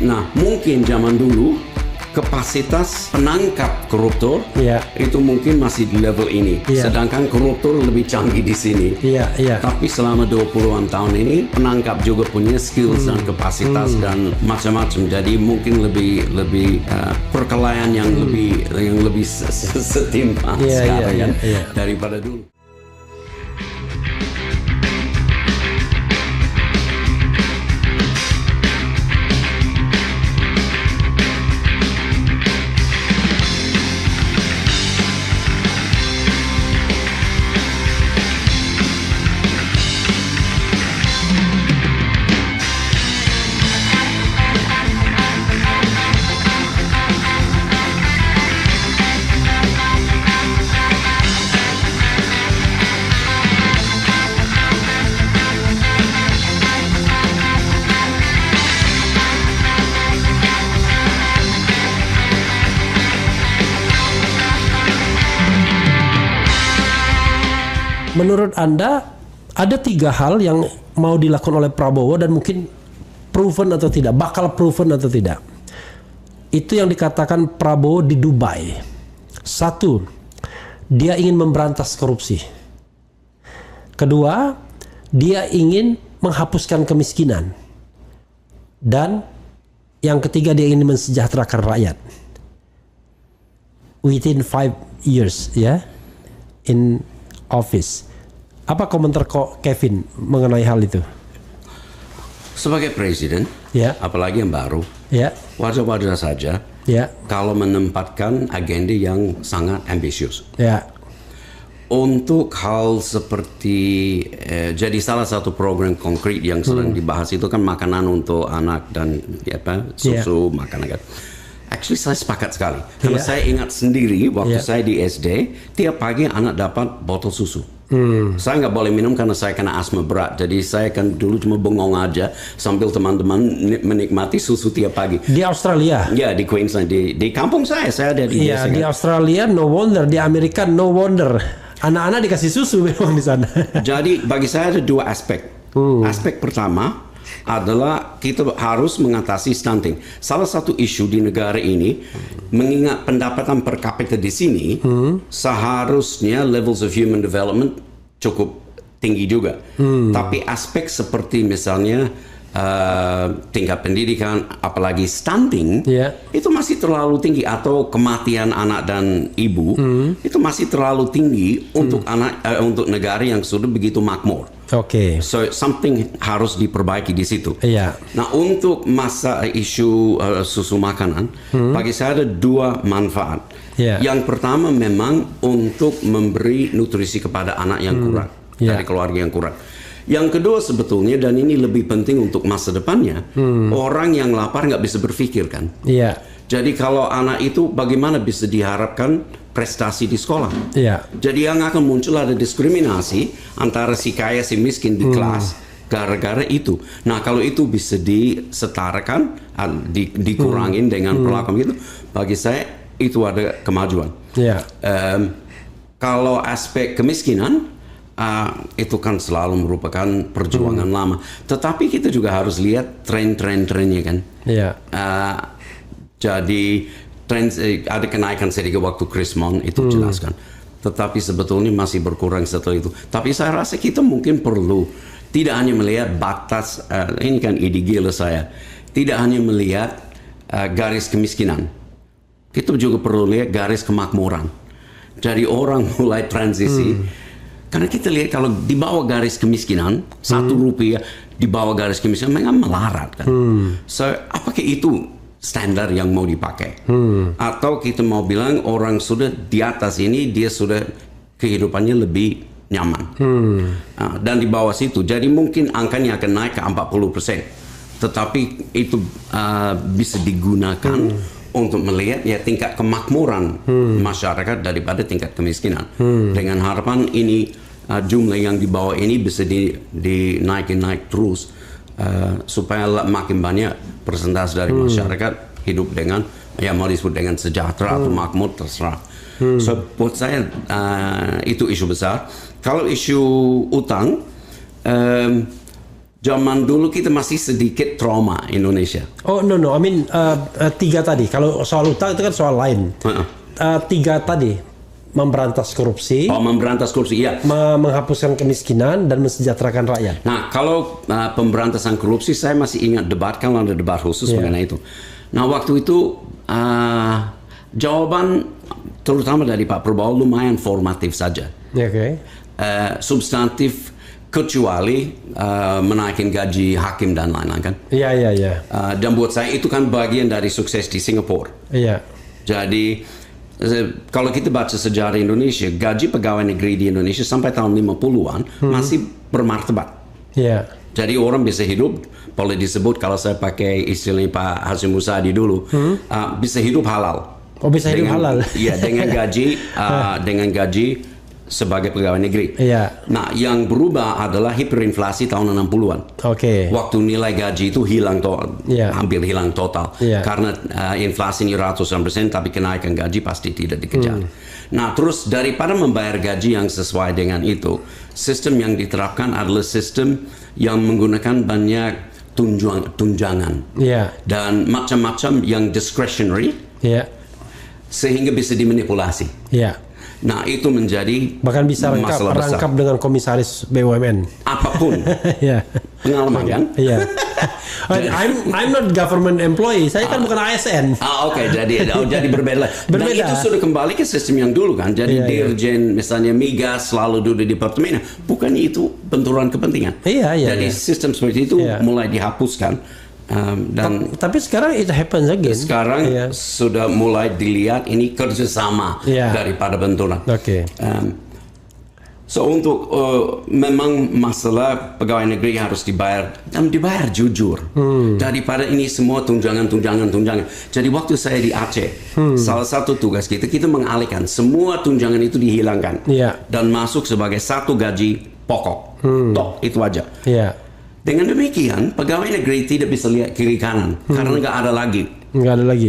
Nah, mungkin zaman dulu kapasitas penangkap koruptor itu mungkin masih di level ini. Sedangkan koruptor lebih canggih di sini. Tapi selama 20-an tahun ini penangkap juga punya skills dan kapasitas dan macam-macam. Jadi mungkin lebih perkelahian yang lebih setimpal sekarang daripada dulu. Menurut Anda, ada 3 hal yang mau dilakukan oleh Prabowo dan mungkin proven atau tidak, bakal proven atau tidak. Itu yang dikatakan Prabowo di Dubai. 1, dia ingin memberantas korupsi. Kedua, dia ingin menghapuskan kemiskinan. Dan yang ketiga, dia ingin mensejahterakan rakyat. Within 5 years, in office. Apa komentar Kevin mengenai hal itu? Sebagai presiden, apalagi yang baru, wajar-wajar saja kalau menempatkan agenda yang sangat ambisius. Untuk hal seperti, jadi salah satu program konkret yang sedang dibahas itu kan makanan untuk anak dan susu, makanan kan. Actually saya sepakat sekali. Karena saya ingat sendiri waktu saya di SD, tiap pagi anak dapat botol susu. Saya nggak boleh minum karena saya kena asma berat. Jadi saya kan dulu cuma bengong aja sambil teman-teman menikmati susu tiap pagi. Di Australia? Ya, di Queensland. Di kampung saya ada di desa. Di Australia no wonder, di Amerika no wonder. Anak-anak dikasih susu memang di sana. Jadi bagi saya ada 2 aspek. Aspek pertama adalah kita harus mengatasi stunting. Salah satu isu di negara ini, mengingat pendapatan per kapita di sini, seharusnya levels of human development cukup tinggi juga. Tapi aspek seperti misalnya tingkat pendidikan, apalagi stunting, itu masih terlalu tinggi, atau kematian anak dan ibu itu masih terlalu tinggi untuk untuk negara yang sudah begitu makmur. So something harus diperbaiki di situ. Nah, untuk masa isu susu makanan, bagi saya ada 2 manfaat. Yang pertama memang untuk memberi nutrisi kepada anak yang kurang, dari keluarga yang kurang. Yang kedua sebetulnya, dan ini lebih penting untuk masa depannya, orang yang lapar nggak bisa berpikir kan. Jadi kalau anak itu bagaimana bisa diharapkan prestasi di sekolah? Jadi yang akan muncul ada diskriminasi antara si kaya si miskin di kelas gara-gara itu. Nah, kalau itu bisa disetarakan, dikurangin dengan perlakuan gitu, bagi saya itu ada kemajuan. Kalau aspek kemiskinan, itu kan selalu merupakan perjuangan lama. Tetapi kita juga harus lihat tren-trennya kan. Jadi ada kenaikan sedikit waktu Krismon itu jelaskan. Tetapi sebetulnya masih berkurang setelah itu. Tapi saya rasa kita mungkin perlu tidak hanya melihat batas, ini kan ide gila saya, tidak hanya melihat garis kemiskinan. Kita juga perlu lihat garis kemakmuran. Jadi orang mulai transisi. Karena kita lihat kalau di bawah garis kemiskinan, 1 rupiah di bawah garis kemiskinan memang melarat kan. So, apakah itu standar yang mau dipakai? Atau kita mau bilang orang sudah di atas ini, dia sudah kehidupannya lebih nyaman. Dan di bawah situ, jadi mungkin angkanya akan naik ke 40%. Tetapi itu bisa digunakan untuk melihat tingkat kemakmuran masyarakat daripada tingkat kemiskinan. Dengan harapan ini jumlah yang di bawah ini bisa dinaik terus supaya makin banyak persentase dari masyarakat hidup dengan yang mau disebut dengan sejahtera atau makmur, terserah. So buat saya itu isu besar. Kalau isu utang, Zaman dulu kita masih sedikit trauma Indonesia. Oh no, I mean 3 tadi. Kalau soal utang itu kan soal lain. 3 tadi, memberantas korupsi. Oh, memberantas korupsi, iya. Menghapuskan kemiskinan dan mensejahterakan rakyat. Nah, kalau pemberantasan korupsi, saya masih ingat debat, kan ada debat khusus mengenai itu. Nah, waktu itu jawaban terutama dari Pak Prabowo lumayan formatif saja. Substantif, kecuali menaikkan gaji hakim dan lain-lain kan. Iya. Dan buat saya itu kan bagian dari sukses di Singapura. Iya. Jadi kalau kita baca sejarah Indonesia, gaji pegawai negeri di Indonesia sampai tahun 50-an masih bermartabat. Iya. Jadi orang bisa hidup, boleh disebut kalau saya pakai istilah Pak Hashim Musadi dulu, bisa hidup halal. Oh, bisa hidup halal. Iya, dengan gaji sebagai pegawai negeri. Iya. Nah, yang berubah adalah hiperinflasi tahun 60-an. Oke. Waktu nilai gaji itu hilang hampir hilang total. Karena inflasi ini ratusan persen, tapi kenaikan gaji pasti tidak dikejar. Nah, terus daripada membayar gaji yang sesuai dengan itu, sistem yang diterapkan adalah sistem yang menggunakan banyak tunjangan. Dan macam-macam yang discretionary, sehingga bisa dimanipulasi. Nah, itu menjadi bahkan bisa rangkap dengan komisaris BUMN. Apapun. Pengalaman kan? Iya. I'm not government employee. Saya kan bukan ASN. Oke. Jadi berbeda. Dan itu sudah kembali ke sistem yang dulu kan. Jadi dirjen misalnya migas selalu duduk di departemen. Bukan itu benturan kepentingan. Jadi sistem seperti itu mulai dihapuskan. Tapi sekarang it happens again. Sekarang sudah mulai dilihat ini kerjasama daripada benturan. So untuk memang masalah pegawai negeri harus dibayar dan dibayar jujur daripada ini semua tunjangan. Jadi waktu saya di Aceh, salah satu tugas kita mengalihkan semua tunjangan itu dihilangkan dan masuk sebagai satu gaji pokok. Itu aja. Dengan demikian, pegawai negeri tidak bisa lihat kiri kanan karena nggak ada lagi.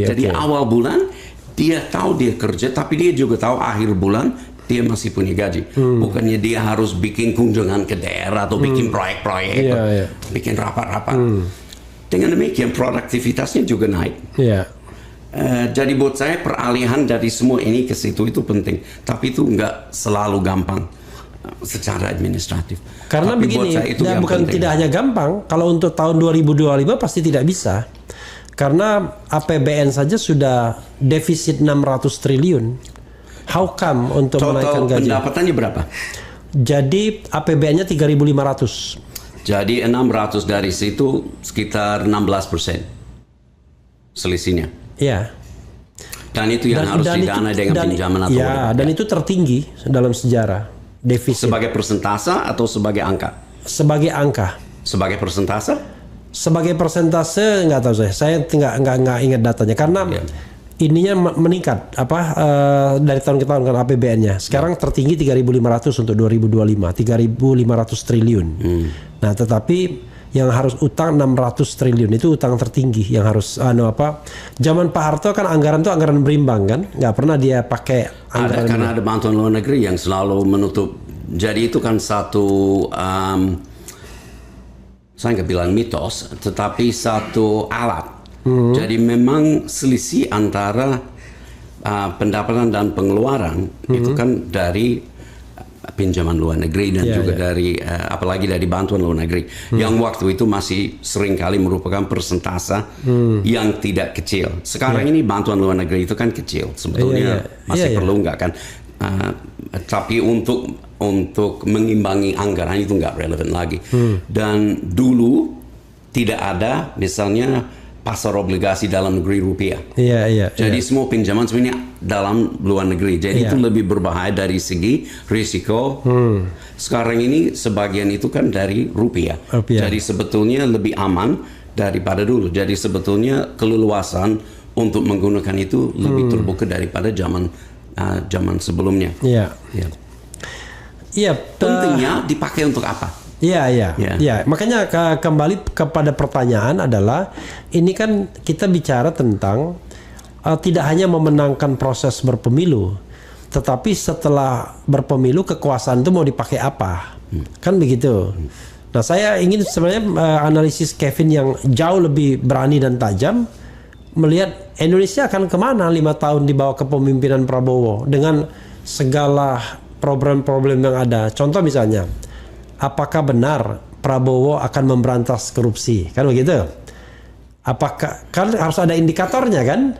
Jadi awal bulan dia tahu dia kerja, tapi dia juga tahu akhir bulan dia masih punya gaji. Bukannya dia harus bikin kunjungan ke daerah atau bikin proyek-proyek, bikin rapat-rapat. Dengan demikian produktivitasnya juga naik. Jadi buat saya peralihan dari semua ini ke situ itu penting, tapi itu nggak selalu gampang secara administratif. Karena tapi begini, bukan penting. Tidak hanya gampang. Kalau untuk tahun 2025 pasti tidak bisa. Karena APBN saja sudah defisit 600 triliun. How come untuk menaikkan gaji? Pendapatannya berapa? Jadi APBN-nya 3.500. Jadi 600 dari situ sekitar 16% selisihnya. Iya. Dan itu yang harus didanai dengan pinjaman atau dan itu tertinggi dalam sejarah. Defisit. Sebagai persentase atau sebagai angka? Sebagai angka. Sebagai persentase? Sebagai persentase nggak tahu saya. Saya nggak ingat datanya karena ininya meningkat dari tahun ke tahun kan APBN-nya. Sekarang tertinggi 3.500 untuk 2025, 3.500 triliun. Nah, tetapi yang harus utang 600 triliun itu utang tertinggi yang harus zaman Pak Harto kan anggaran itu anggaran berimbang kan, nggak pernah dia pakai anggaran karena ada bantuan luar negeri yang selalu menutup. Jadi itu kan satu saya nggak bilang mitos, tetapi satu alat. Jadi memang selisih antara pendapatan dan pengeluaran itu kan dari pinjaman luar negeri dan juga dari apalagi dari bantuan luar negeri yang waktu itu masih seringkali merupakan persentase yang tidak kecil. Sekarang ini bantuan luar negeri itu kan kecil sebetulnya masih perlu nggak kan? Tapi untuk mengimbangi anggaran itu nggak relevan lagi. Dan dulu tidak ada misalnya pasar obligasi dalam negeri rupiah. Jadi semua pinjaman sebenarnya dalam luar negeri. Jadi itu lebih berbahaya dari segi risiko. Sekarang ini sebagian itu kan dari rupiah. Jadi sebetulnya lebih aman daripada dulu. Jadi sebetulnya keleluasan untuk menggunakan itu lebih terbuka daripada zaman sebelumnya. Pentingnya dipakai untuk apa? Iya. Makanya kembali kepada pertanyaan adalah ini kan kita bicara tentang tidak hanya memenangkan proses berpemilu, tetapi setelah berpemilu kekuasaan itu mau dipakai apa? Kan begitu. Nah, saya ingin sebenarnya analisis Kevin yang jauh lebih berani dan tajam melihat Indonesia akan kemana 5 tahun di bawah kepemimpinan Prabowo dengan segala problem-problem yang ada. Contoh misalnya, apakah benar Prabowo akan memberantas korupsi? Kan begitu? Apakah, kan harus ada indikatornya kan?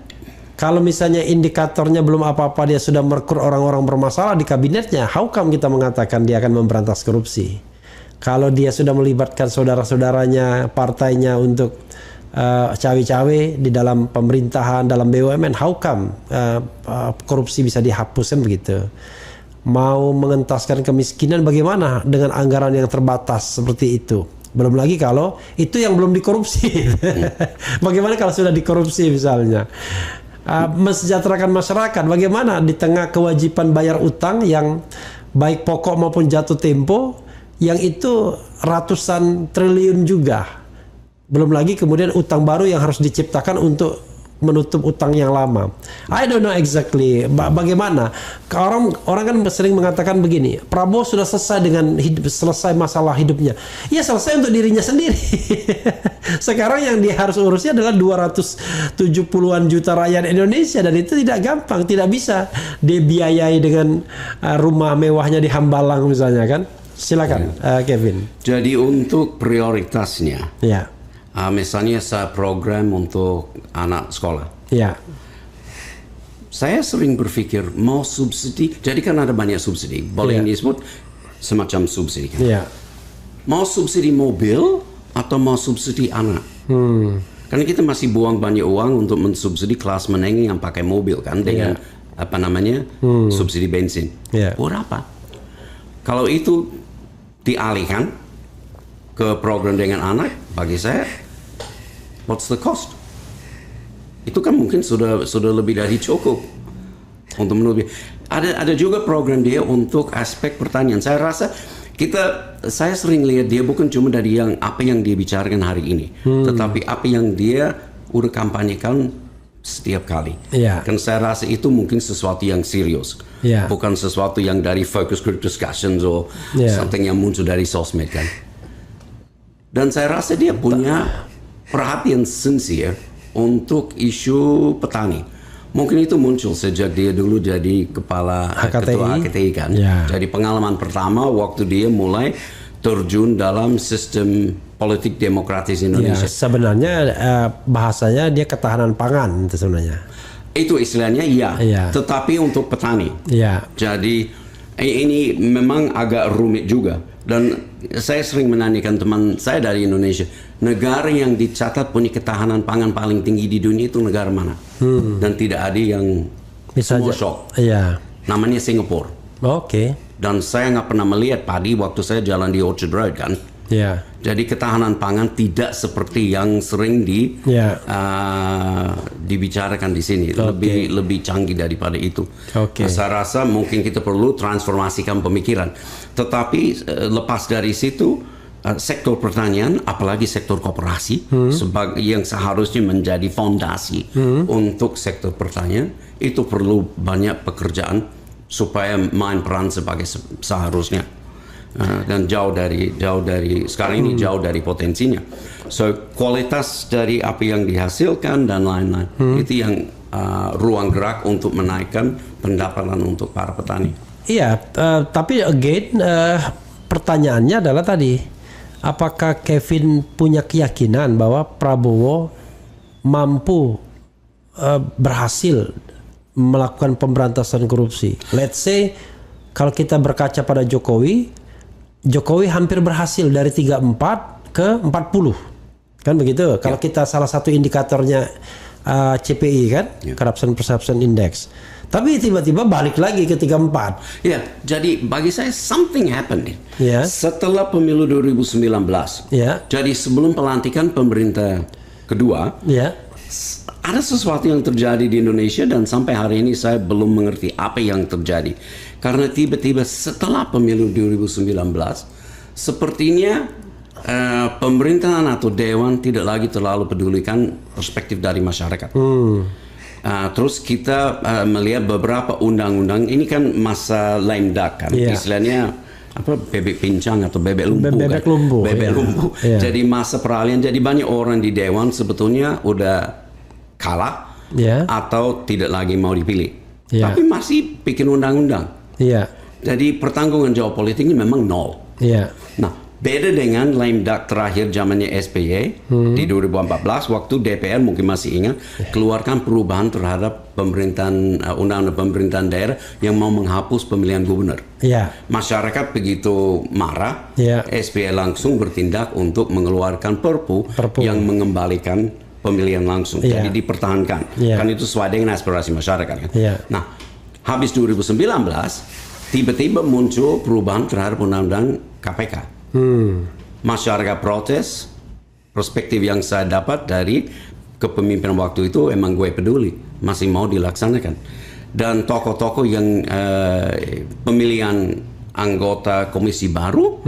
Kalau misalnya indikatornya belum apa-apa, dia sudah merekrut orang-orang bermasalah di kabinetnya, how come kita mengatakan dia akan memberantas korupsi? Kalau dia sudah melibatkan saudara-saudaranya, partainya untuk cawe-cawe di dalam pemerintahan, dalam BUMN, how come korupsi bisa dihapus, kan begitu? Mau mengentaskan kemiskinan bagaimana dengan anggaran yang terbatas seperti itu? Belum lagi kalau itu yang belum dikorupsi. Bagaimana kalau sudah dikorupsi misalnya? Mensejahterakan masyarakat, bagaimana di tengah kewajiban bayar utang yang baik pokok maupun jatuh tempo yang itu ratusan triliun juga. Belum lagi kemudian utang baru yang harus diciptakan untuk menutup utang yang lama. I don't know exactly bagaimana. Orang kan sering mengatakan begini, Prabowo sudah selesai dengan selesai masalah hidupnya. Ya selesai untuk dirinya sendiri. Sekarang yang dia harus urusnya adalah 270-an juta rakyat Indonesia, dan itu tidak gampang, tidak bisa dibiayai dengan rumah mewahnya di Hambalang misalnya kan. Silakan Kevin. Jadi untuk prioritasnya, ya. Misalnya program untuk anak sekolah. Ya. Saya sering berpikir mau subsidi, jadi kan ada banyak subsidi, boleh disebut semacam subsidi. Kan? Ya. Mau subsidi mobil atau mau subsidi anak? Karena kita masih buang banyak uang untuk mensubsidi kelas menengah yang pakai mobil kan dengan subsidi bensin. Buat apa? Kalau itu dialihkan ke program dengan anak, bagi saya, what's the cost? Itu kan mungkin sudah lebih dari cukup untuk menutupi. Ada juga program dia untuk aspek pertanian. Saya rasa saya sering lihat dia bukan cuma dari apa yang dia bicarakan hari ini, tetapi apa yang dia udah kampanyekan setiap kali. Kan saya rasa itu mungkin sesuatu yang serius, bukan sesuatu yang dari focus group discussions atau something yang muncul dari sosmed kan. Dan saya rasa dia punya perhatian sincere untuk isu petani. Mungkin itu muncul sejak dia dulu jadi ketua HKTI kan. Jadi pengalaman pertama waktu dia mulai terjun dalam sistem politik demokratis Indonesia. Sebenarnya bahasanya dia ketahanan pangan itu sebenarnya. Itu istilahnya tetapi untuk petani. Jadi ini memang agak rumit juga. Dan saya sering menanyakan teman saya dari Indonesia, negara yang dicatat punya ketahanan pangan paling tinggi di dunia itu negara mana? Dan tidak ada yang semua shock. Namanya Singapura. Dan saya nggak pernah melihat padi waktu saya jalan di Orchard Road kan. Jadi ketahanan pangan tidak seperti yang sering dibicarakan di sini. Lebih canggih daripada itu. Saya rasa mungkin kita perlu transformasikan pemikiran. Tetapi lepas dari situ, sektor pertanian, apalagi sektor koperasi, sebagai yang seharusnya menjadi fondasi untuk sektor pertanian, itu perlu banyak pekerjaan supaya main peran sebagai seharusnya. Dan jauh dari sekarang ini jauh dari potensinya. So kualitas dari apa yang dihasilkan dan lain-lain itu yang ruang gerak untuk menaikkan pendapatan untuk para petani. Tapi again pertanyaannya adalah tadi, apakah Kevin punya keyakinan bahwa Prabowo mampu berhasil melakukan pemberantasan korupsi? Let's say kalau kita berkaca pada Jokowi hampir berhasil dari 34 ke 40. Kan begitu? Kalau kita salah satu indikatornya CPI kan, Corruption Perception Index. Tapi tiba-tiba balik lagi ke 34. Jadi bagi saya something happened. Setelah pemilu 2019. Jadi sebelum pelantikan pemerintah kedua, ada sesuatu yang terjadi di Indonesia dan sampai hari ini saya belum mengerti apa yang terjadi. Karena tiba-tiba setelah pemilu 2019, sepertinya pemerintahan atau dewan tidak lagi terlalu pedulikan perspektif dari masyarakat. Terus kita melihat beberapa undang-undang, ini kan masa lame duck kan, istilahnya bebek pincang atau bebek lumpuh. Bebek lumpuh. Bebek Iya. lumpuh. Iya. Jadi masa peralihan, jadi banyak orang di dewan sebetulnya udah kalah Iya. atau tidak lagi mau dipilih. Iya. Tapi masih bikin undang-undang. Iya. Jadi pertanggungan jawab politiknya memang nol. Iya. Nah, beda dengan lame duck terakhir zamannya SBY di 2014 waktu DPR mungkin masih ingat keluarkan perubahan terhadap pemerintahan undang-undang pemerintahan daerah yang mau menghapus pemilihan gubernur. Iya. Masyarakat begitu marah, Iya. SBY langsung bertindak untuk mengeluarkan Perpu yang mengembalikan pemilihan langsung. Iya. Jadi dipertahankan. Iya. Kan itu sesuai dengan aspirasi masyarakat kan. Iya. Nah, habis 2019 tiba-tiba muncul perubahan terhadap undang-undang KPK. Masyarakat protes, perspektif yang saya dapat dari kepemimpinan waktu itu emang gue peduli, masih mau dilaksanakan. Dan tokoh-tokoh yang pemilihan anggota komisi baru,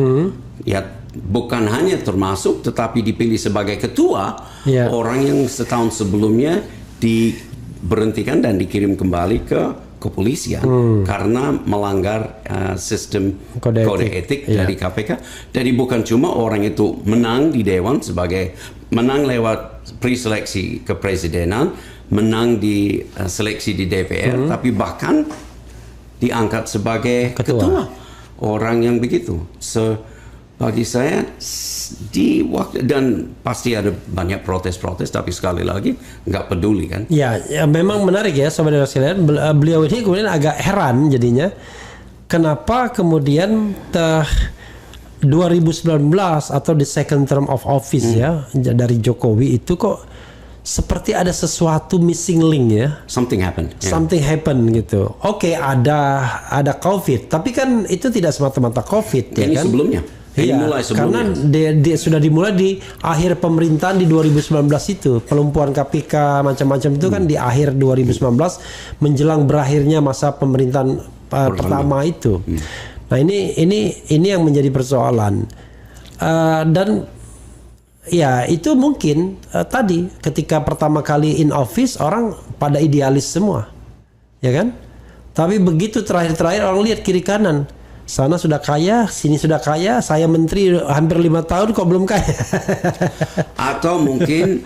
ya bukan hanya termasuk tetapi dipilih sebagai ketua, Ya. orang yang setahun sebelumnya diberhentikan dan dikirim kembali ke kepolisian karena melanggar sistem kode etik Iya. dari KPK. Jadi bukan cuma orang itu menang di dewan sebagai menang lewat preseleksi kepresidenan, menang di seleksi di DPR, tapi bahkan diangkat sebagai ketua. Orang yang begitu. So bagi saya di waktu dan pasti ada banyak protes-protes, tapi sekali lagi nggak peduli kan. Ya, memang menarik ya saudara sekalian. Beliau ini kemudian agak heran jadinya kenapa kemudian 2019 atau the second term of office ya dari Jokowi itu kok seperti ada sesuatu missing link ya. Something happened. Yeah. Something happen gitu. Oke, ada COVID, tapi kan itu tidak semata-mata COVID ya Ini kan? sebelumnya. Iya, Mulai karena sebelumnya. dia sudah dimulai di akhir pemerintahan di 2019 itu. Pelumpuhan KPK macam-macam itu kan di akhir 2019 menjelang berakhirnya masa pemerintahan pertama itu. Nah, ini yang menjadi persoalan. Dan ya itu mungkin tadi ketika pertama kali in office orang pada idealis semua. Ya kan? Tapi begitu terakhir-terakhir orang lihat kiri kanan. Sana sudah kaya, sini sudah kaya, saya menteri hampir 5 tahun kok belum kaya. Atau mungkin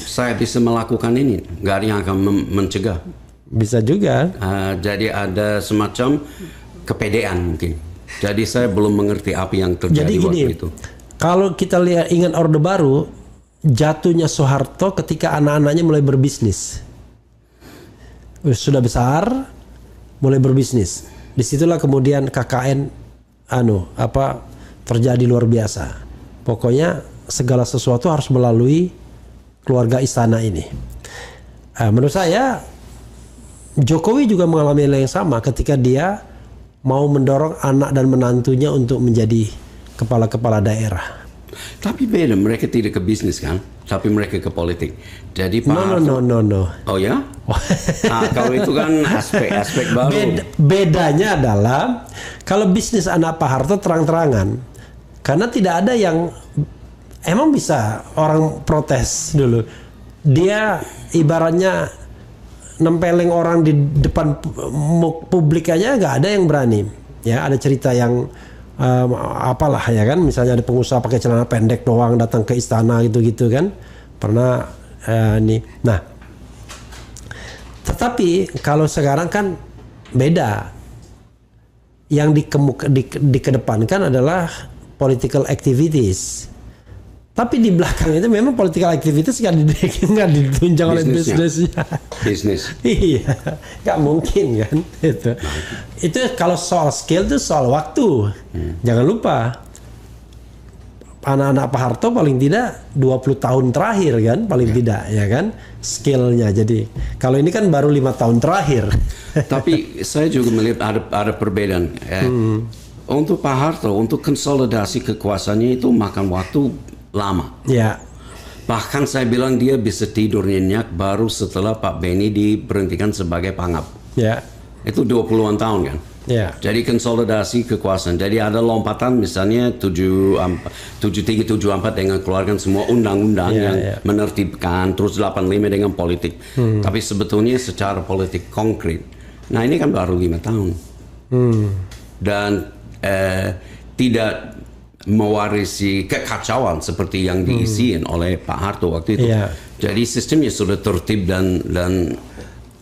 saya bisa melakukan ini, nggak ada yang akan mencegah. Bisa juga. Jadi ada semacam kepedean mungkin. Jadi saya belum mengerti apa yang terjadi Jadi gini, waktu itu. kalau kita lihat ingat Orde Baru, jatuhnya Soeharto ketika anak-anaknya mulai berbisnis. Sudah besar, mulai berbisnis. Disitulah kemudian KKN terjadi luar biasa. Pokoknya segala sesuatu harus melalui keluarga istana ini. Menurut saya Jokowi juga mengalami hal yang sama ketika dia mau mendorong anak dan menantunya untuk menjadi kepala-kepala daerah. Tapi beda, mereka tidak ke bisnis kan, tapi mereka ke politik. Jadi Pak Harto, No. oh ya? Nah, kalau itu kan aspek baru. Bedanya adalah kalau bisnis anak Pak Harto terang-terangan, karena tidak ada yang emang bisa orang protes dulu. Dia ibaratnya nempeleng orang di depan publik aja nggak ada yang berani. Ya, ada cerita yang apalah ya kan, misalnya ada pengusaha pakai celana pendek doang datang ke istana gitu-gitu kan, pernah nih. Nah, tetapi kalau sekarang kan beda. Yang dikedepankan adalah political activities. Tapi di belakang itu memang political activities nggak ditunjang oleh bisnisnya. Bisnis. Iya, nggak mungkin kan itu. Itu kalau soal skill itu soal waktu. Jangan lupa anak-anak Pak Harto paling tidak 20 tahun terakhir kan, paling tidak ya kan skillnya. Jadi kalau ini kan baru 5 tahun terakhir. Tapi saya juga melihat ada perbedaan. Untuk Pak Harto, untuk konsolidasi kekuasaannya itu makan waktu lama. Ya. Bahkan saya bilang dia bisa tidur nyenyak baru setelah Pak Beni diberhentikan sebagai pangap. Ya. Itu 20-an tahun kan. Ya. Jadi konsolidasi kekuasaan. Jadi ada lompatan misalnya 7374 dengan keluarkan semua undang-undang yang menertibkan, terus 85 dengan politik. Tapi sebetulnya secara politik konkret. Nah ini kan baru 5 tahun. Dan tidak mewarisi kekacauan seperti yang diisiin oleh Pak Harto waktu itu. Iya. Jadi sistemnya sudah tertib dan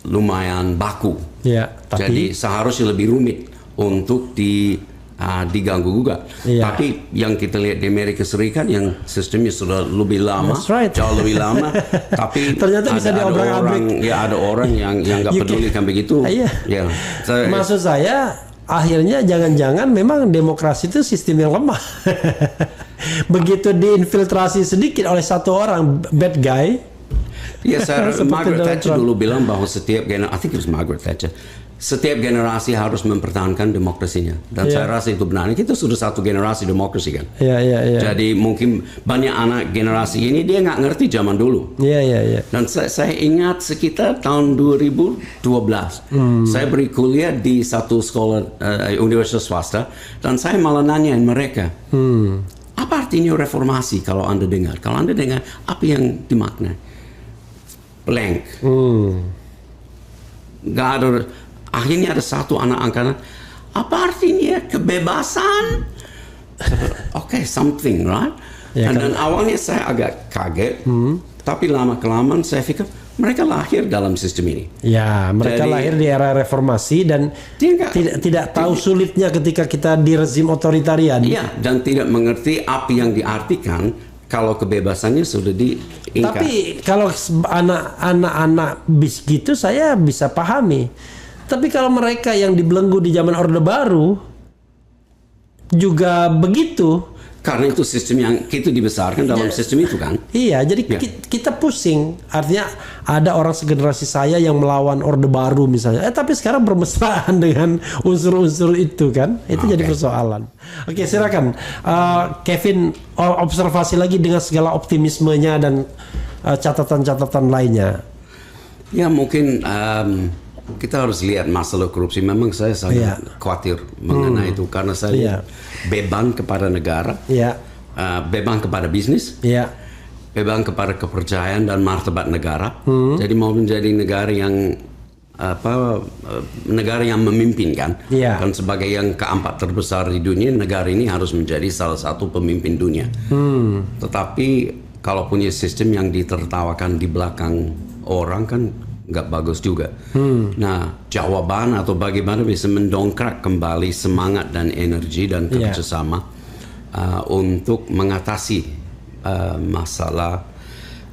lumayan baku. Ya, Jadi seharusnya lebih rumit untuk diganggu juga. Iya. Tapi yang kita lihat di Amerika Serikat yang sistemnya sudah lebih lama, That's right. jauh lebih lama. Tapi Ternyata bisa diobrak-abrik. ada orang yang nggak pedulikan begitu. Iya. Ya, Maksud saya akhirnya jangan-jangan memang demokrasi itu sistem yang lemah. Begitu diinfiltrasi sedikit oleh satu orang bad guy. Ya, Margaret Donald Thatcher Trump. dulu bilang bahwa setiap generasi, I think it was Margaret Thatcher, setiap generasi harus mempertahankan demokrasinya. Dan saya rasa itu benar. Kita sudah satu generasi demokrasi kan. Iya. Jadi mungkin banyak anak generasi ini dia nggak ngerti zaman dulu. Iya. Dan saya ingat sekitar tahun 2012, saya beri kuliah di satu sekolah universitas swasta, dan saya malah nanyain mereka, apa artinya reformasi kalau Anda dengar? Kalau Anda dengar, apa yang dimaknai? Blank. Nggak ada. Akhirnya ada satu anak angkatan, apa artinya kebebasan? Oke, something, right? Ya, Dan awalnya saya agak kaget, tapi lama-kelamaan saya pikir mereka lahir dalam sistem ini. Ya, mereka Jadi, lahir di era reformasi dan tidak tahu sulitnya ketika kita di rezim otoritarian. Iya, dan tidak mengerti apa yang diartikan kalau kebebasannya sudah diingkat. Tapi kalau anak-anak bis gitu saya bisa pahami. Tapi kalau mereka yang dibelenggu di zaman Orde Baru juga begitu. Karena itu sistem yang kita dibesarkan dalam sistem itu kan. Iya, jadi kita pusing. Artinya ada orang segenerasi saya yang melawan Orde Baru misalnya. Tapi sekarang bermesraan dengan unsur-unsur itu kan. Itu jadi persoalan. Oke, silakan. Kevin, observasi lagi dengan segala optimismenya dan catatan-catatan lainnya. Ya mungkin kita harus lihat masalah korupsi. Memang saya sangat khawatir mengenai itu karena saya lihat beban kepada negara, beban kepada bisnis, beban kepada kepercayaan dan martabat negara. Jadi mau menjadi negara yang negara yang memimpin kan, dan sebagai yang keempat terbesar di dunia, negara ini harus menjadi salah satu pemimpin dunia. Tetapi kalau punya sistem yang ditertawakan di belakang orang kan nggak bagus juga. Nah, jawaban atau bagaimana bisa mendongkrak kembali semangat dan energi dan kerjasama untuk mengatasi masalah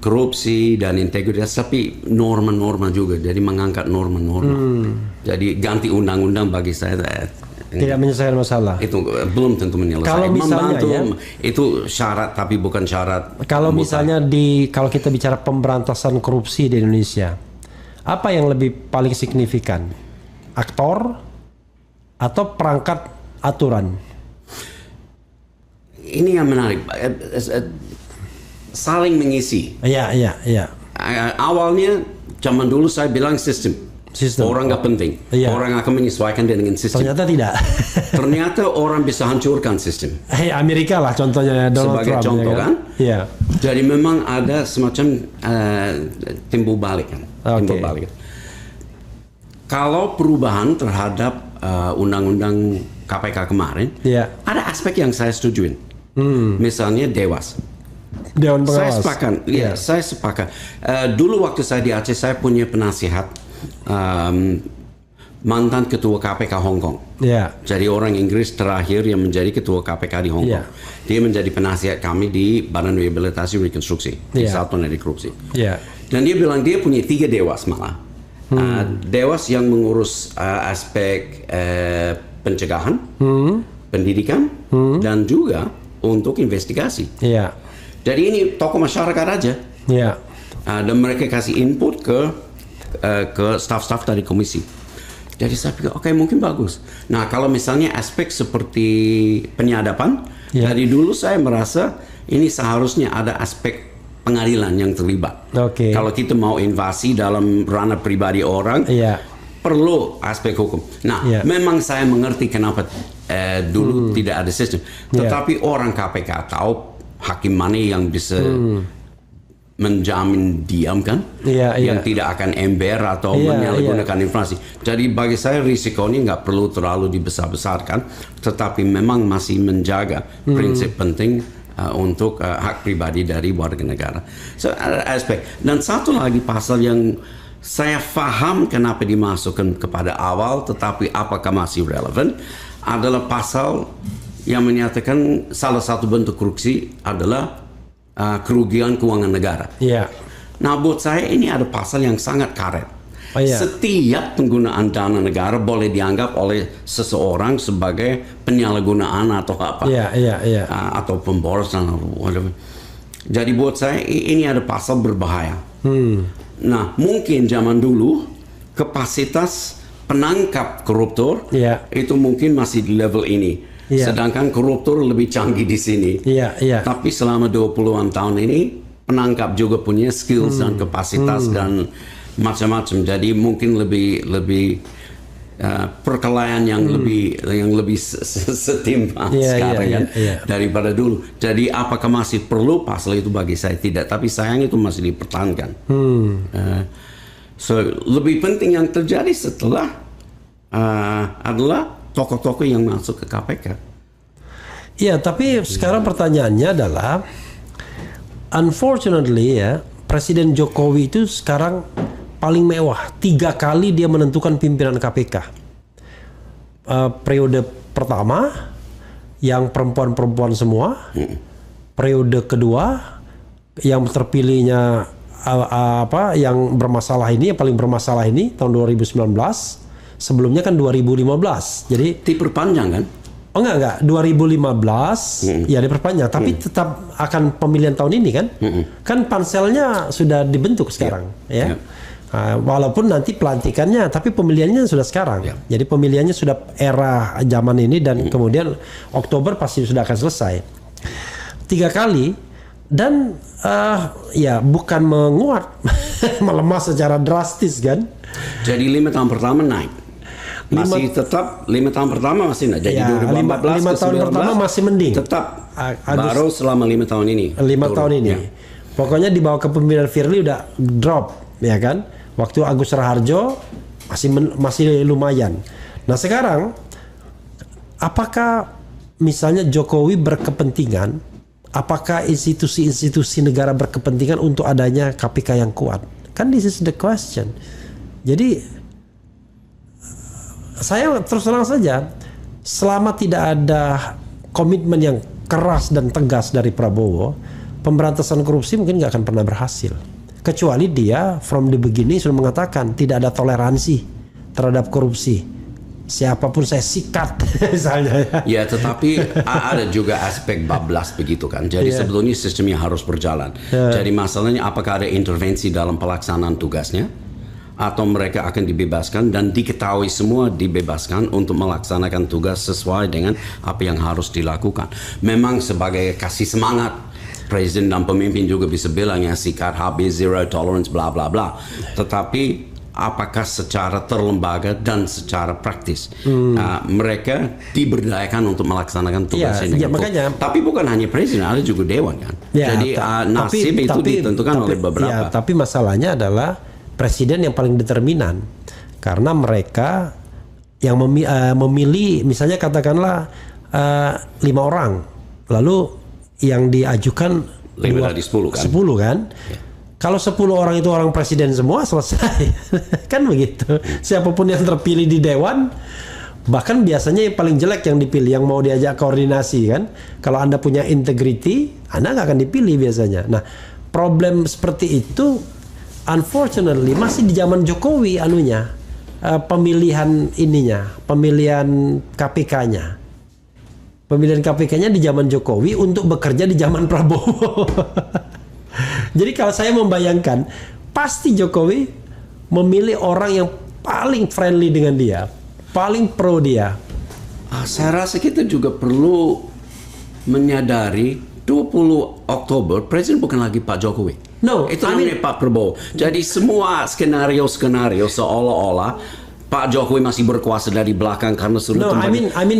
korupsi dan integritas, tapi norma-norma juga. Jadi mengangkat norma-norma. Jadi ganti undang-undang bagi saya tidak menyelesaikan masalah. Itu belum tentu menyelesaikan. Kalau misalnya membantu, itu syarat tapi bukan syarat. Kalau misalnya kalau kita bicara pemberantasan korupsi di Indonesia, apa yang lebih paling signifikan? Aktor atau perangkat aturan? Ini yang menarik. Saling mengisi. Iya. Awalnya zaman dulu saya bilang sistem. Orang nggak penting. Orang akan menyesuaikan dengan sistem. Ternyata tidak. Ternyata orang bisa hancurkan sistem. Amerika lah contohnya Donald sebagai Trump. contoh kan. Iya. Jadi memang ada semacam timbul balik kan. Timbul balik. Kalau perubahan terhadap undang-undang KPK kemarin, ada aspek yang saya setujuin. Misalnya Dewas. Dewan Pengawas. Saya sepakat. Saya sepakat. Dulu waktu saya di Aceh, saya punya penasihat mantan ketua KPK Hong Kong. Jadi orang Inggris terakhir yang menjadi ketua KPK di Hong Kong. Dia menjadi penasihat kami di Badan Rehabilitasi Rekonstruksi di Satuan Anti Korupsi. Dan dia bilang dia punya 3 dewas malah. Dewas yang mengurus aspek pencegahan, pendidikan, dan juga untuk investigasi. Jadi ini tokoh masyarakat aja. Dan mereka kasih input ke staf-staf dari komisi. Jadi saya pikir oke, mungkin bagus. Nah, kalau misalnya aspek seperti penyadapan, dari dulu saya merasa ini seharusnya ada aspek pengadilan yang terlibat. Kalau kita mau invasi dalam ranah pribadi orang, perlu aspek hukum. Nah, memang saya mengerti kenapa dulu tidak ada sistem. Tetapi orang KPK tahu hakim mana yang bisa menjamin diam kan, yang tidak akan ember atau menyalahgunakan informasi. Jadi bagi saya risikonya nggak perlu terlalu dibesar-besarkan, tetapi memang masih menjaga prinsip penting untuk hak pribadi dari warga negara. So, ada aspek. Dan satu lagi pasal yang saya faham kenapa dimasukkan kepada awal, tetapi apakah masih relevan, adalah pasal yang menyatakan salah satu bentuk korupsi adalah kerugian keuangan negara. Nah, buat saya ini ada pasal yang sangat karet. Setiap penggunaan dana negara boleh dianggap oleh seseorang sebagai penyalahgunaan atau apa, atau pemborosan atau whatever. Jadi buat saya ini ada pasal berbahaya. Nah, mungkin zaman dulu kapasitas penangkap koruptor itu mungkin masih di level ini. Sedangkan koruptor lebih canggih di sini. Tapi selama 20-an tahun ini penangkap juga punya skills dan kapasitas dan macam-macam. Jadi mungkin lebih perkelahian yang lebih setimpal sekarang kan daripada dulu. Jadi apakah masih perlu pasal itu? Bagi saya tidak. Tapi sayang itu masih dipertahankan. So lebih penting yang terjadi setelah adalah tokoh-tokoh yang masuk ke KPK. Iya, tapi sekarang pertanyaannya adalah, unfortunately Presiden Jokowi itu sekarang paling mewah. 3 kali dia menentukan pimpinan KPK. Periode pertama yang perempuan-perempuan semua. Periode kedua yang terpilihnya yang bermasalah ini, yang paling bermasalah ini tahun 2019. Sebelumnya kan 2015. Jadi diperpanjang kan? Oh enggak 2015 ya diperpanjang, tapi tetap akan pemilihan tahun ini kan? Kan panselnya sudah dibentuk sekarang walaupun nanti pelantikannya, tapi pemilihannya sudah sekarang. Jadi pemilihannya sudah era zaman ini dan kemudian Oktober pasti sudah akan selesai. 3 kali dan bukan menguat melemah secara drastis kan? Jadi 5 tahun pertama naik. Masih tetap 5 tahun pertama masih naik. Jadi 2014 5 tahun pertama masih mending. Tetap baru selama 5 tahun ini. 5 tahun ini. Pokoknya di bawah kepemimpinan Firly udah drop, ya kan? Waktu Agus Raharjo masih lumayan. Nah, sekarang apakah misalnya Jokowi berkepentingan, apakah institusi-institusi negara berkepentingan untuk adanya KPK yang kuat? Kan this is the question. Jadi saya terus terang saja, selama tidak ada komitmen yang keras dan tegas dari Prabowo, pemberantasan korupsi mungkin nggak akan pernah berhasil. Kecuali dia from the beginning sudah mengatakan tidak ada toleransi terhadap korupsi. Siapapun saya sikat misalnya. Ya, tetapi ada juga aspek bablas begitu kan. Jadi sebetulnya sistemnya harus berjalan. Jadi masalahnya apakah ada intervensi dalam pelaksanaan tugasnya? Atau mereka akan dibebaskan dan diketahui semua dibebaskan untuk melaksanakan tugas sesuai dengan apa yang harus dilakukan. Memang sebagai kasih semangat, presiden dan pemimpin juga bisa bilang ya sikat habis, zero tolerance, bla bla bla. Tetapi apakah secara terlembaga dan secara praktis mereka diberdayakan untuk melaksanakan tugasnya dengan makanya, tapi bukan hanya presiden, ada juga dewan kan. Jadi nasib itu ditentukan oleh beberapa. Tapi masalahnya adalah presiden yang paling determinan, karena mereka yang memilih, misalnya katakanlah 5 orang, lalu yang diajukan 5 dari 10 kan? 10 kan? Kalau 10 orang itu orang presiden semua, selesai. Kan begitu. Siapapun yang terpilih di dewan, bahkan biasanya yang paling jelek yang dipilih, yang mau diajak koordinasi kan. Kalau Anda punya integrity, Anda nggak akan dipilih biasanya. Nah, problem seperti itu unfortunately masih di zaman Jokowi pemilihan KPK-nya. Pemilihan KPK-nya di zaman Jokowi untuk bekerja di zaman Prabowo. Jadi kalau saya membayangkan, pasti Jokowi memilih orang yang paling friendly dengan dia, paling pro dia. Saya rasa kita juga perlu menyadari 20 Oktober presiden bukan lagi Pak Jokowi. No, itu namanya Pak Prabowo. Jadi semua skenario seolah-olah Pak Jokowi masih berkuasa dari belakang karena sudah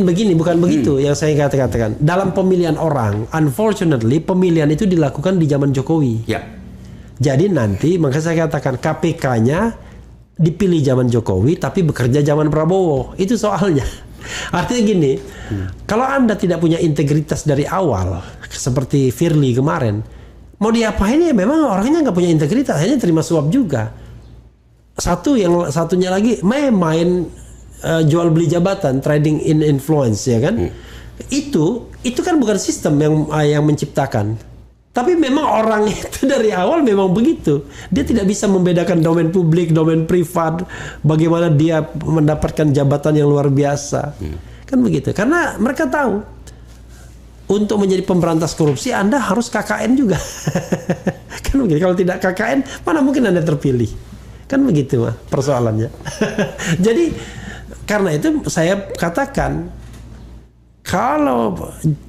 begini, bukan begitu yang saya katakan. Dalam pemilihan orang, unfortunately pemilihan itu dilakukan di zaman Jokowi. Jadi nanti makanya saya katakan KPK-nya dipilih zaman Jokowi tapi bekerja zaman Prabowo. Itu soalnya. Artinya gini, kalau Anda tidak punya integritas dari awal seperti Firly kemarin, mau diapain ya memang orangnya nggak punya integritas, hanya terima suap juga. Satunya lagi main jual beli jabatan, trading in influence ya kan. Itu kan bukan sistem yang menciptakan. Tapi memang orang itu dari awal memang begitu. Dia tidak bisa membedakan domain publik, domain privat, bagaimana dia mendapatkan jabatan yang luar biasa. Kan begitu. Karena mereka tahu untuk menjadi pemberantas korupsi Anda harus KKN juga. Kan begitu. Kalau tidak KKN, mana mungkin Anda terpilih. Kan begitu persoalannya. Jadi karena itu saya katakan, kalau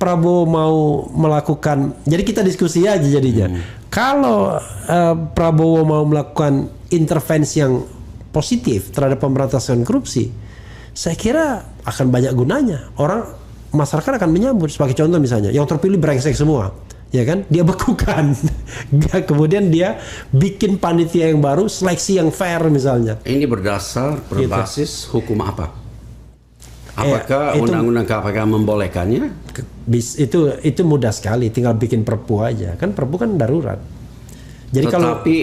Prabowo mau melakukan, jadi kita diskusi aja jadinya. Kalau Prabowo mau melakukan intervensi yang positif terhadap pemberantasan korupsi, saya kira akan banyak gunanya. Masyarakat akan menyambut. Sebagai contoh misalnya, yang terpilih brengsek semua, ya kan? Dia bekukan, kemudian dia bikin panitia yang baru, seleksi yang fair misalnya. Ini berbasis hukum apa? Apakah undang-undang KPK membolehkannya? Itu mudah sekali, tinggal bikin perpu aja. Kan perpu kan darurat. Jadi Tetapi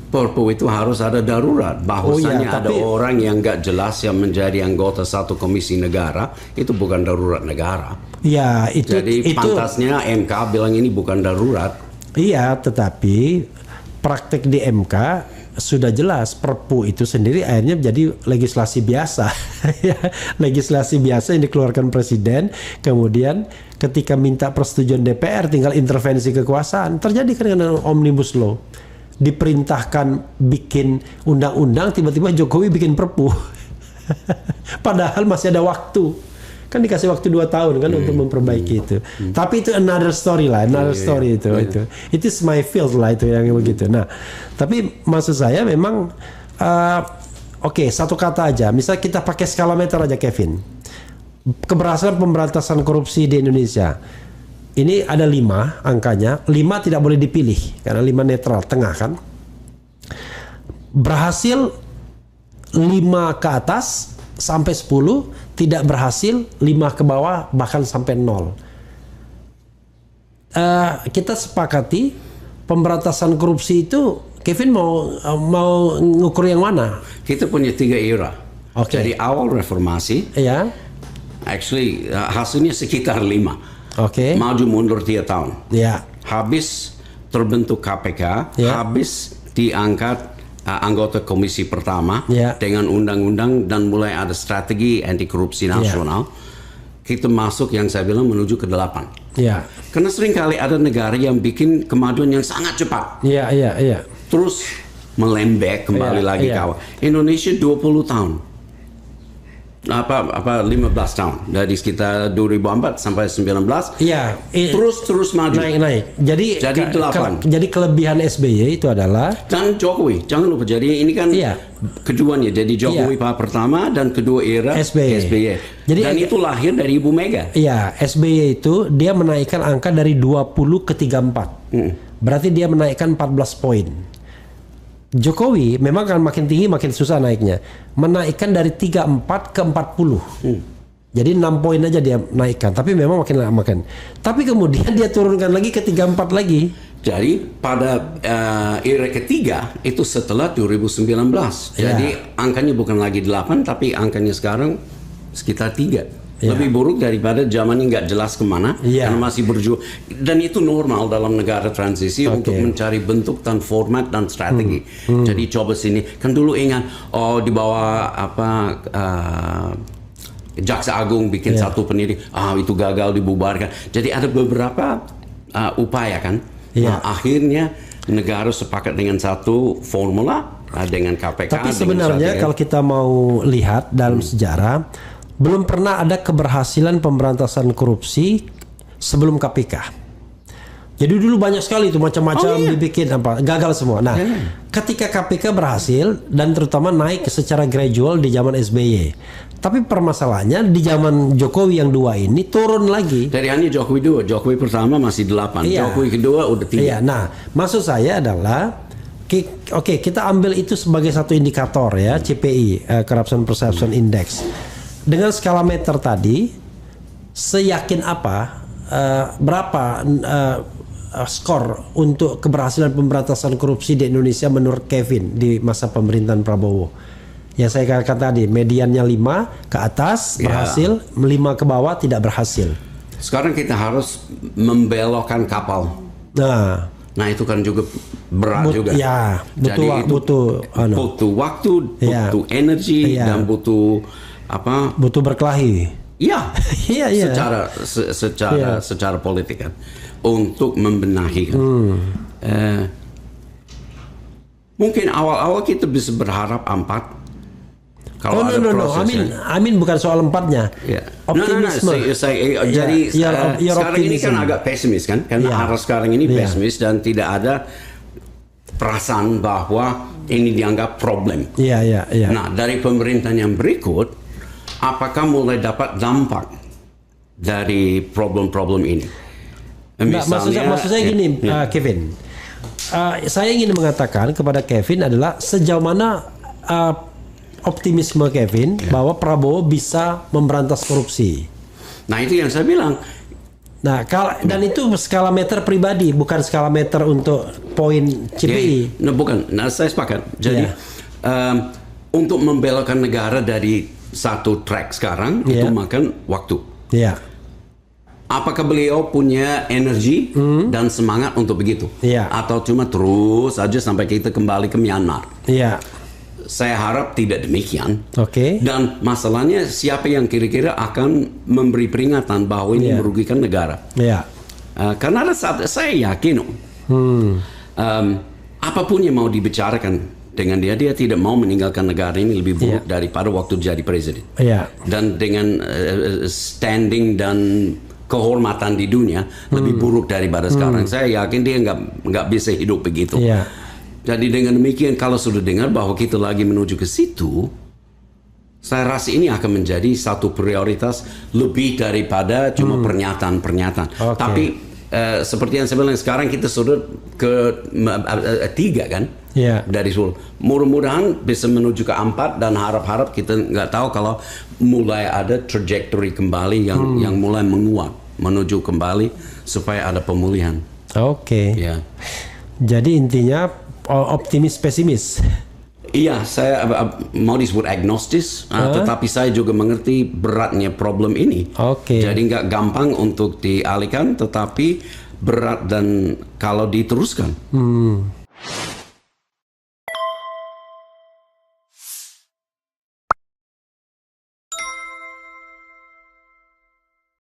perpu itu harus ada darurat. Bahwasanya ada orang yang nggak jelas yang menjadi anggota satu komisi negara, itu bukan darurat negara. Ya, Jadi pantasnya MK bilang ini bukan darurat. Iya, tetapi praktek di MK sudah jelas, perpu itu sendiri akhirnya menjadi legislasi biasa. Legislasi biasa yang dikeluarkan presiden, kemudian ketika minta persetujuan DPR tinggal intervensi kekuasaan. Terjadi kan dengan Omnibus Law, diperintahkan bikin undang-undang, tiba-tiba Jokowi bikin perpu. Padahal masih ada waktu. Kan dikasih waktu 2 tahun kan untuk memperbaiki itu. Tapi itu another story lah, story itu. It is my field lah itu yang begitu. Nah, tapi maksud saya memang oke, satu kata aja. Misal kita pakai skala meter aja, Kevin. Keberhasilan pemberantasan korupsi di Indonesia. Ini ada 5 angkanya. 5 tidak boleh dipilih karena 5 netral tengah kan. Berhasil 5 ke atas sampai 10, tidak berhasil 5 ke bawah bahkan sampai 0. Kita sepakati pemberantasan korupsi itu, Kevin mau ngukur yang mana? Kita punya 3 era. Jadi awal reformasi, actually hasilnya sekitar 5. Maju mundur 3 tahun. Habis terbentuk KPK, habis diangkat anggota komisi pertama dengan undang-undang dan mulai ada strategi anti korupsi nasional. Kita masuk yang saya bilang menuju ke 8. Karena seringkali ada negara yang bikin kemajuan yang sangat cepat. Terus melembek kembali lagi ke awal. Indonesia 20 tahun. 15 tahun dari sekitar 2004 sampai 19 terus maju naik. Jadi 8. Jadi kelebihan SBY itu adalah, dan Jokowi, jangan lupa, jadi ini kan keduanya, jadi Jokowi pertama dan kedua era SBY. Jadi, dan itu lahir dari Ibu Mega. SBY itu dia menaikkan angka dari 20 ke 34. Berarti dia menaikkan 14 poin. Jokowi memang kan makin tinggi makin susah naiknya. Menaikkan dari 34 ke 40. Jadi 6 poin aja dia naikkan, tapi memang makin. Tapi kemudian dia turunkan lagi ke 34 lagi. Jadi pada era ketiga itu setelah 2019. Jadi angkanya bukan lagi 8 tapi angkanya sekarang sekitar 3. Lebih buruk daripada zamannya nggak jelas kemana, karena masih berjuang. Dan itu normal dalam negara transisi untuk mencari bentuk dan format dan strategi. Jadi coba sini, kan dulu ingat, di bawah Jaksa Agung bikin satu penyidik, itu gagal dibubarkan. Jadi ada beberapa upaya kan. Nah, akhirnya negara sepakat dengan satu formula dengan KPK. Tapi sebenarnya kalau kita mau lihat dalam sejarah, belum pernah ada keberhasilan pemberantasan korupsi sebelum KPK. Jadi dulu banyak sekali itu macam-macam dibikin apa, gagal semua. Nah, ketika KPK berhasil dan terutama naik secara gradual di zaman SBY. Tapi permasalahannya di zaman Jokowi yang dua ini turun lagi. Dari hanya Jokowi 2, Jokowi pertama masih 8, Jokowi kedua udah 3. Iya, nah maksud saya adalah oke, kita ambil itu sebagai satu indikator ya, CPI, Corruption Perception Index. Dengan skala meter tadi, seyakin apa, berapa skor untuk keberhasilan pemberantasan korupsi di Indonesia menurut Kevin di masa pemerintahan Prabowo? Yang saya katakan tadi, mediannya 5 ke atas berhasil, 5 ke bawah tidak berhasil. Sekarang kita harus membelokkan kapal. Nah itu kan juga berat juga. Ya, butuh waktu, butuh energi, dan butuh apa? Butuh berkelahi. Iya, secara politik kan, untuk membenahi kan. Mungkin awal-awal kita bisa berharap 4. Kalau ada prosesnya. Amin bukan soal 4-nya. Optimisme. Jadi sekarang ini kan agak pesimis kan, karena arah sekarang ini pesimis dan tidak ada perasaan bahwa ini dianggap problem. Nah dari pemerintahan yang berikut, apakah mulai dapat dampak dari problem-problem ini? Misalnya, maksud saya gini, Kevin. Saya ingin mengatakan kepada Kevin adalah sejauh mana optimisme Kevin bahwa Prabowo bisa memberantas korupsi. Nah itu yang saya bilang. Nah dan itu skala meter pribadi, bukan skala meter untuk poin CPI. Bukan. Nah saya sepakat. Jadi untuk membelokkan negara dari satu track sekarang itu makan waktu. Apakah beliau punya energi dan semangat untuk begitu? Atau cuma terus saja sampai kita kembali ke Myanmar? Saya harap tidak demikian. Dan masalahnya siapa yang kira-kira akan memberi peringatan bahwa ini merugikan negara? Karena ada saat saya yakin apapun yang mau dibicarakan dengan dia tidak mau meninggalkan negara ini lebih buruk daripada waktu jadi presiden. Dan dengan standing dan kehormatan di dunia lebih buruk daripada sekarang. Saya yakin dia nggak bisa hidup begitu. Jadi dengan demikian kalau sudah dengar bahwa kita lagi menuju ke situ, saya rasa ini akan menjadi satu prioritas lebih daripada cuma pernyataan-pernyataan. Tapi seperti yang saya bilang sekarang kita sudah ke 3 kan? Dari 10. Mudah-mudahan bisa menuju ke 4 dan harap-harap kita nggak tahu kalau mulai ada trajectory kembali yang mulai menguat menuju kembali supaya ada pemulihan. Jadi intinya optimis pesimis. Iya, saya mau disebut agnostis, tetapi saya juga mengerti beratnya problem ini. Jadi nggak gampang untuk dialihkan, tetapi berat dan kalau diteruskan.